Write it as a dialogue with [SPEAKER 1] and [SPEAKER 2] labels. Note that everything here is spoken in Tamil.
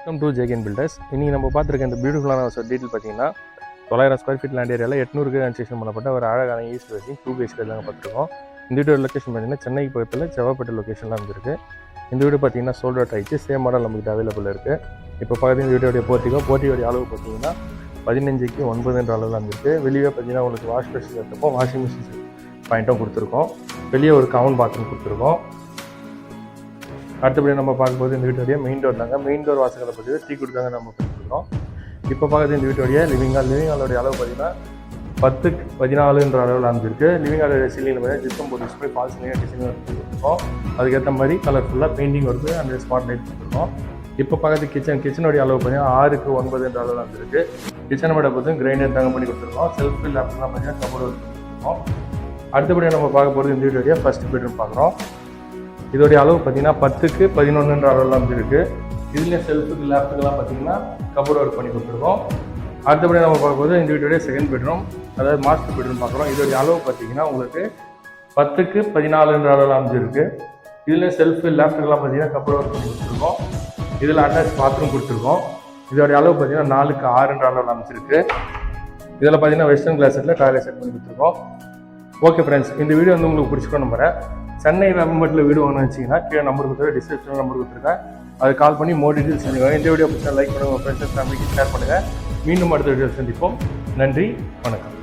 [SPEAKER 1] Welcome to ஜேகேன் filters. இன்றைக்கி நம்ம பார்த்துருக்க இந்த பியூட்டிஃபுல்லான ஒரு டீட்டெயில் பார்த்தீங்கன்னா 900 ஸ்கொயர் ஃபீட் லேண்ட் ஏரியாவில் 800 கன்ஸ்ட்ரக்ஷன் பண்ணப்பட்ட ஒரு அழகான ஈஸ்ட் ஃபேசிங் 2 BHK தாங்க பார்த்துருக்கோம். இந்த வீடியோ லொக்கேஷன் பார்த்தீங்கன்னா சென்னை பக்கத்தில் செவ்வாப்பேட்டை லொக்கேஷன்லாம் வந்துருக்கு. இந்த வீடு பார்த்தீங்கன்னா சோல்ட் அவுட் ஆகிடுச்சு. சேம் மாடல் நம்மகிட்ட அவைலபிள் இருக்குது. இப்போ பார்த்தீங்கன்னா இந்த வீடியோடைய போர்ட்டியோடைய அளவு பார்த்தீங்கன்னா 15க்கு 9 என்ற அளவில் வந்துருக்கு. வெளியே பார்த்தீங்கன்னா உங்களுக்கு வாஷ் பேஷன் எடுத்தப்போ வாஷிங் மிஷின் பாயிண்ட்டும் கொடுத்துருக்கோம். வெளியே ஒரு கவுன் பாத்ரூம் கொடுத்துருக்கோம். அடுத்தபடி நம்ம பார்க்கும்போது இந்த வீட்டோடைய மெயின் டோர் தாங்க. மெயின் டோர் வாசல்களை பற்றி டீ கொடுத்தாங்க நம்ம கொடுத்துருக்கோம். இப்போ பார்க்குறது இந்த வீட்டோடைய லிவிங் ஹாலோடைய அளவு பார்த்தீங்கன்னா 10க்கு 14 என்ற அளவில் அமைஞ்சிருக்கு. லிவிங் ஹாலோடைய சீலிங்கில் பார்த்தீங்கன்னா gypsum board display false design கொடுத்துருக்கோம். அதுக்கேற்ற மாதிரி கலர்ஃபுல்லாக பெயிண்டிங் ஒர்க்கு அந்த ஸ்பாட் லைட் கொடுத்துருக்கோம். இப்போ பார்க்குறது கிச்சனுடைய அளவு பார்த்தீங்கன்னா 6க்கு 9 என்ற அளவில் அமைஞ்சிருக்கு. கிச்சனை விட பார்த்து கிரைண்டர் தாங்க பண்ணி கொடுத்துருக்கோம். செல்ஃப் லேப்லாம் பார்த்தீங்கன்னா கபோர்டு ஒர்க் கொடுத்துருக்கோம். அடுத்தபடியாக நம்ம பார்க்க போகிறது இந்த வீட்டோடைய ஃபஸ்ட் பெட்ரூம் பார்க்குறோம். இதோடைய அளவு பார்த்தீங்கன்னா 10க்கு 11 என்ற அளவில் அமைஞ்சிருக்கு. இதுலேயும் செல்ஃபுக்கு லேப்டுக்கெல்லாம் பார்த்தீங்கன்னா கபோர்டு ஒர்க் பண்ணி கொடுத்துருக்கோம். அடுத்தபடி நம்ம பார்க்கும்போது இந்த வீட்டுடைய செகண்ட் பெட்ரூம், அதாவது மாஸ்டர் பெட்ரூம் பார்க்குறோம். இதோடைய அளவு பார்த்தீங்கன்னா உங்களுக்கு 10க்கு 14 என்ற அளவில் அமைஞ்சிருக்கு. இதுலேயும் செல்ஃபு லேப்டுக்கெல்லாம் பார்த்தீங்கன்னா கபோர்டு ஒர்க் பண்ணி கொடுத்துருக்கோம். இதில் அட்டாச் பாத்ரூம் கொடுத்துருக்கோம். இதோடைய அளவு பார்த்தீங்கன்னா 4க்கு 6 என்ற அளவில் அமைச்சிருக்கு. இதில் பார்த்தீங்கன்னா வெஸ்டர்ன் கிளாஸ் செட்டில் டாய்லெட் செட் பண்ணி கொடுத்துருக்கோம். ஓகே ஃப்ரெண்ட்ஸ், இந்த வீடியோ வந்து உங்களுக்கு பிடிச்சிக்கணும் நம்புறேன். சென்னை வெம்பட்டில் வீடு வாங்கணும்னு வச்சிங்கன்னா கீழே நம்பர் கொடுத்துருக்கேன், டிஸ்கிரிப்ஷனில் நம்பர் கொடுத்துருக்கேன். அது கால் பண்ணி மோர் டீட்டெயில்ஸ் சொல்லுங்கள். இந்த வீடியோ பிடிச்சா லைக் பண்ணுங்கள், உங்கள் ஃப்ரெண்ட்ஸ் ஃபேமிலிக்கு ஷேர் பண்ணுங்கள். மீண்டும் அடுத்த வீடியோ சந்திப்போம். நன்றி, வணக்கம்.